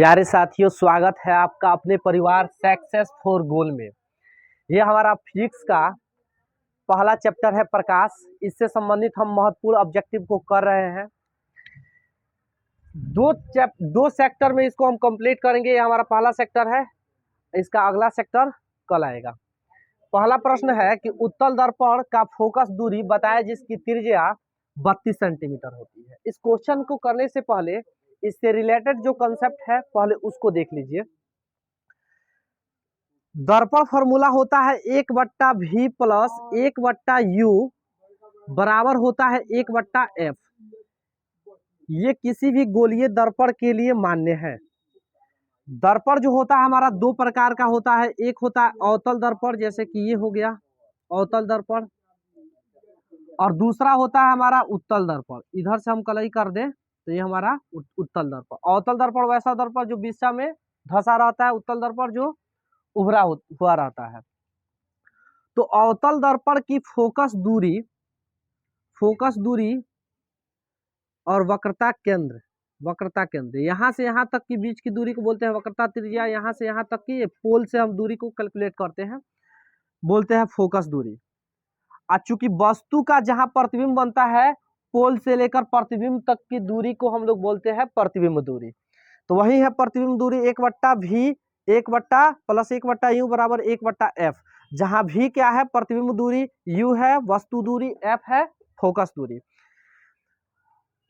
प्यारे साथियों, स्वागत है आपका अपने परिवार सक्सेस फॉर गोल में। ये हमारा फिजिक्स का पहला चैप्टर है प्रकाश। इससे संबंधित हम महत्वपूर्ण ऑब्जेक्टिव को कर रहे हैं। दो सेक्टर में इसको हम कंप्लीट करेंगे। ये हमारा पहला सेक्टर है, इसका अगला सेक्टर कल आएगा। पहला प्रश्न है कि उत्तल दर्पण का फोकस दूरी बताए जिसकी त्रिज्या 32 सेंटीमीटर होती है। इस क्वेश्चन को करने से पहले इससे रिलेटेड जो कंसेप्ट है पहले उसको देख लीजिए। दर्पण फॉर्मूला होता है 1/v प्लस 1/u बराबर होता है 1/f। ये किसी भी गोलीय दर्पण के लिए मान्य है। दर्पण जो होता है हमारा दो प्रकार का होता है। एक होता है अवतल दर्पण, जैसे कि ये हो गया अवतल दर्पण, और दूसरा होता है हमारा उत्तल दर्पण। इधर से हम कलई कर दें तो ये हमारा उत्तल दर्पण। अवतल दर्पण वैसा दर्पण जो दिशा में धंसा रहता है, उत्तल दर्पण जो उभरा हुआ रहता है। तो अवतल दर्पण की फोकस दूरी और वक्रता केंद्र यहाँ से यहाँ तक की बीच की दूरी को बोलते हैं वक्रता त्रिज्या। यहाँ से यहाँ तक की पोल से हम दूरी को कैलकुलेट करते हैं, बोलते हैं फोकस दूरी। चूंकि वस्तु का जहां प्रतिबिंब बनता है पोल से लेकर प्रतिबिंब तक की दूरी को हम लोग बोलते हैं प्रतिबिंब दूरी। तो वही है प्रतिबिंब दूरी 1/v 1 प्लस 1/u बराबर 1/f, जहां v क्या है प्रतिबिंब दूरी, u है वस्तु दूरी, f है फोकस दूरी।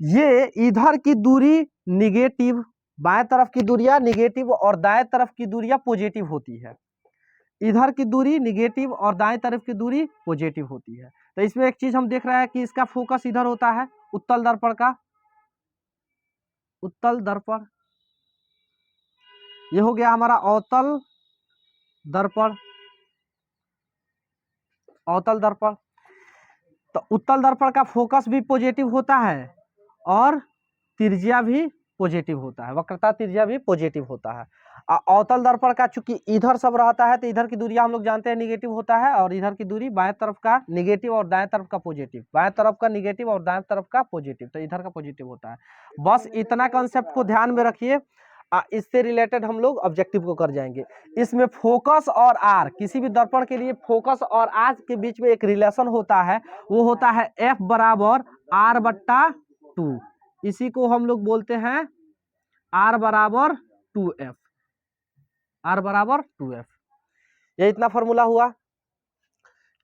ये इधर की दूरी निगेटिव, बाएं तरफ की दूरियां निगेटिव और दाएं तरफ की दूरियां पॉजिटिव होती है। इधर की दूरी निगेटिव और दाएं तरफ की दूरी पॉजिटिव होती है। तो इसमें एक चीज हम देख रहे हैं कि इसका फोकस इधर होता है उत्तल दर्पण का। उत्तल दर्पण ये हो गया हमारा अवतल दर्पण। तो उत्तल दर्पण का फोकस भी पॉजिटिव होता है और त्रिज्या भी पॉजिटिव होता है, वक्रता त्रिज्या भी पॉजिटिव होता है। अवतल दर्पण का चूंकि इधर सब रहता है तो इधर की दूरी हम लोग जानते हैं निगेटिव होता है, और इधर की दूरी बाएं तरफ का निगेटिव और दाएं तरफ का पॉजिटिव, बाएं तरफ का निगेटिव और दाएं तरफ का पॉजिटिव, तो इधर का पॉजिटिव होता है। बस इतना कंसेप्ट को ध्यान में रखिए। इससे रिलेटेड हम लोग ऑब्जेक्टिव को कर जाएंगे। इसमें फोकस और आर, किसी भी दर्पण के लिए फोकस और आर के बीच में एक रिलेशन होता है, वो होता है F बराबर R/2। इसी को हम लोग बोलते हैं R बराबर 2F। ये इतना फॉर्मूला हुआ।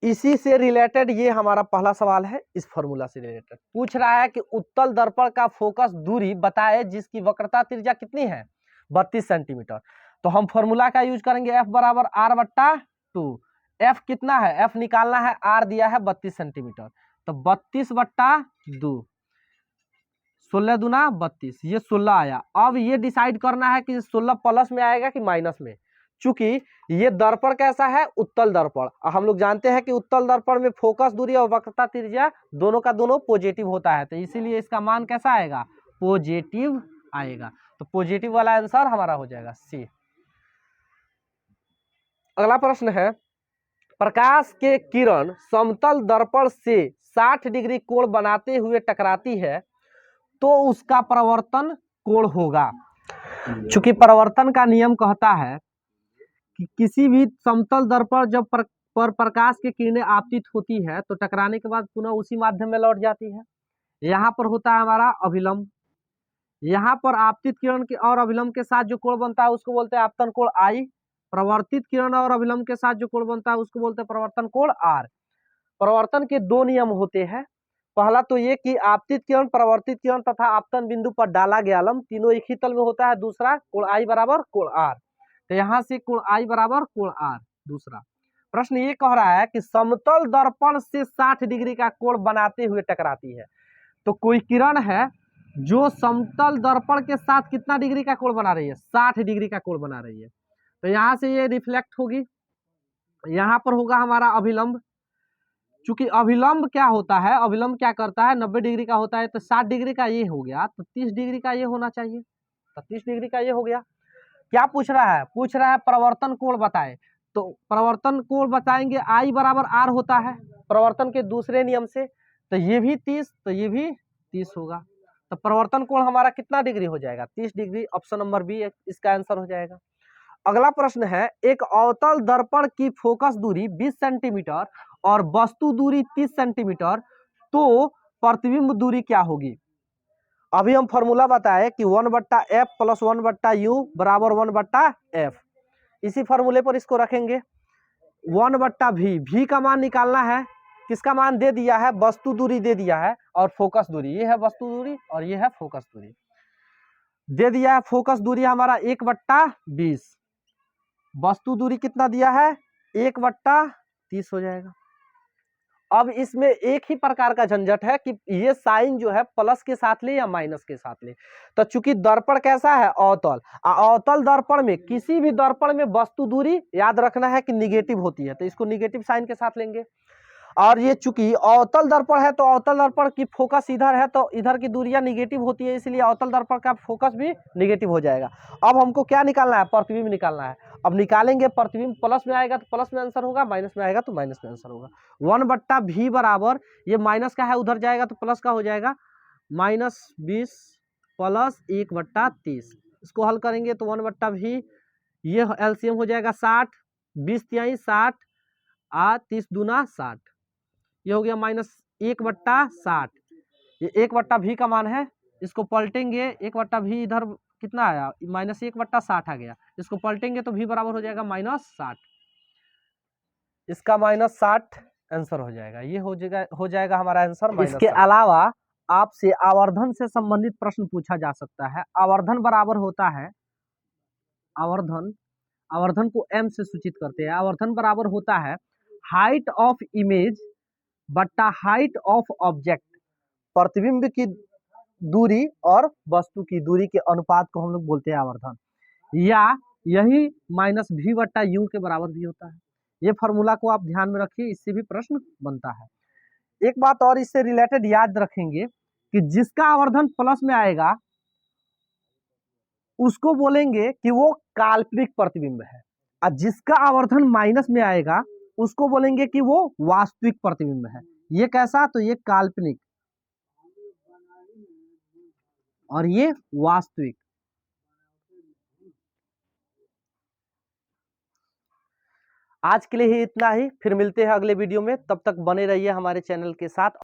इसी से रिलेटेड ये हमारा पहला सवाल है। इस फॉर्मूला से रिलेटेड पूछ रहा है कि उत्तल दर्पण का फोकस दूरी बताए जिसकी वक्रता त्रिज्या कितनी है 32 सेंटीमीटर। तो हम फॉर्मूला का यूज करेंगे F बराबर R/2। F कितना है, F निकालना है, R दिया है 32 सेंटीमीटर, तो 32/2, 16 दूना 32, ये 16 आया। अब ये डिसाइड करना है कि 16 प्लस में आएगा कि माइनस में। चूंकि ये दर्पण कैसा है, उत्तल दर्पण। हम लोग जानते हैं कि उत्तल दर्पण में फोकस दूरी और वक्रता त्रिज्या दोनों का दोनों पॉजिटिव होता है, तो इसीलिए इसका मान कैसा आएगा, पॉजिटिव आएगा। तो पॉजिटिव वाला आंसर हमारा हो जाएगा सी। अगला प्रश्न है, प्रकाश के किरण समतल दर्पण से 60 डिग्री कोण बनाते हुए टकराती है तो उसका परावर्तन कोण होगा। चूंकि परावर्तन का नियम कहता है कि किसी भी समतल दर्पण जब पर प्रकाश की किरणें आपतित होती है तो टकराने के बाद पुनः उसी माध्यम में लौट जाती है। यहाँ पर होता है हमारा अभिलंब। यहाँ पर आपतित किरण के और अभिलंब के साथ जो कोण बनता है उसको बोलते हैं आपतन कोण I। प्रवर्तित किरण और अभिलंब के साथ जो कोण बनता है उसको बोलते हैं प्रवर्तन कोण R। प्रवर्तन के दो नियम होते हैं। पहला तो ये कि आपतित किरण, परावर्तित किरण तथा आपतन बिंदु पर डाला गया लंब तीनों एक ही तल में होता है। दूसरा कोण I बराबर कोण R, तो यहाँ से कोण I बराबर कोण R। दूसरा प्रश्न ये कह रहा है कि समतल दर्पण से 60 डिग्री का कोण बनाते हुए टकराती है। तो कोई किरण है जो समतल दर्पण के साथ कितना डिग्री का कोण बना रही है, 60 डिग्री का कोण बना रही है। तो यहाँ से ये रिफ्लेक्ट होगी, यहाँ पर होगा हमारा अभिलंब। चूंकि अभिलंब क्या होता है, अभिलंब क्या करता है, 90 डिग्री का होता है, तो 60 डिग्री का ये हो गया, तो 30 डिग्री का ये होना चाहिए, तो 30 डिग्री का ये हो गया। क्या पूछ रहा है, पूछ रहा है प्रवर्तन कोण बताए। तो प्रवर्तन कोण बताएंगे I बराबर R होता है प्रवर्तन के दूसरे नियम से, तो ये भी 30, तो ये भी 30 होगा। तो परिवर्तन कोण हमारा कितना डिग्री हो जाएगा? 30 डिग्री। ऑप्शन नंबर बी इसका आंसर हो जाएगा। अगला प्रश्न है, एक अवतल दर्पण की फोकस दूरी 20 सेंटीमीटर और वस्तु दूरी 30 सेंटीमीटर, तो प्रतिबिंब दूरी क्या होगी? अभी हम फॉर्मूला बताए कि 1/f प्लस 1/u बराबर 1/f। इसी फॉर्मूले पर इसको रखेंगे। 1/v, v का मान निकालना है। किसका मान दे दिया है? वस्तु दूरी दे दिया है और फोकस दूरी। ये है वस्तु दूरी और ये है फोकस दूरी। दे दिया है फोकस दूरी हमारा 1/20। वस्तु दूरी कितना दिया है? 1/30 हो जाएगा। अब इसमें एक ही प्रकार का झंझट है कि ये साइन जो है प्लस के साथ ले या माइनस के साथ ले। तो चूंकि दर्पण कैसा है? अवतल। अवतल दर्पण में, किसी भी दर्पण में वस्तु दूरी याद रखना है कि निगेटिव होती है, तो इसको निगेटिव साइन के साथ लेंगे। और ये चूंकि अवतल दर्पण है तो अवतल दर्पण की फोकस इधर है, तो इधर की दूरियां निगेटिव होती है, इसलिए अवतल दर्पण का फोकस भी निगेटिव हो जाएगा। अब हमको क्या निकालना है? प्रतिबिंब निकालना है। अब निकालेंगे, प्रतिबिंब प्लस में आएगा तो प्लस में आंसर होगा, माइनस में आएगा तो माइनस में आंसर होगा। 1/v बराबर, ये माइनस का है उधर जाएगा तो प्लस का हो जाएगा, -20 प्लस 1/30। इसको हल करेंगे तो 1/v, ये एलसीएम हो जाएगा 60, 20 तिहाई 60 आ 30 दूना 60, ये हो गया -1/60। ये 1/v का मान है, इसको पलटेंगे 1/v इधर कितना आया? -1/60 आ गया। इसको पलटेंगे तो v बराबर हो जाएगा -60। इसका -60 आंसर हो जाएगा। ये हो जाएगा हमारा आंसर। इसके अलावा आपसे आवर्धन से संबंधित प्रश्न पूछा जा सकता है। आवर्धन बराबर होता है, आवर्धन को m से सूचित करते हैं। आवर्धन बराबर होता है हाइट ऑफ इमेज बट्टा हाइट ऑफ ऑब्जेक्ट। प्रतिबिंब की दूरी और वस्तु की दूरी के अनुपात को हम लोग बोलते हैं आवर्धन, या यही -v/u के बराबर भी होता है। ये फॉर्मूला को आप ध्यान में रखिए, इससे भी प्रश्न बनता है। एक बात और इससे रिलेटेड याद रखेंगे कि जिसका आवर्धन प्लस में आएगा उसको बोलेंगे कि वो काल्पनिक प्रतिबिंब है, और जिसका आवर्धन माइनस में आएगा उसको बोलेंगे कि वो वास्तविक प्रतिबिंब है। ये कैसा? तो ये काल्पनिक और ये वास्तविक। आज के लिए ही इतना ही, फिर मिलते हैं अगले वीडियो में। तब तक बने रहिए हमारे चैनल के साथ।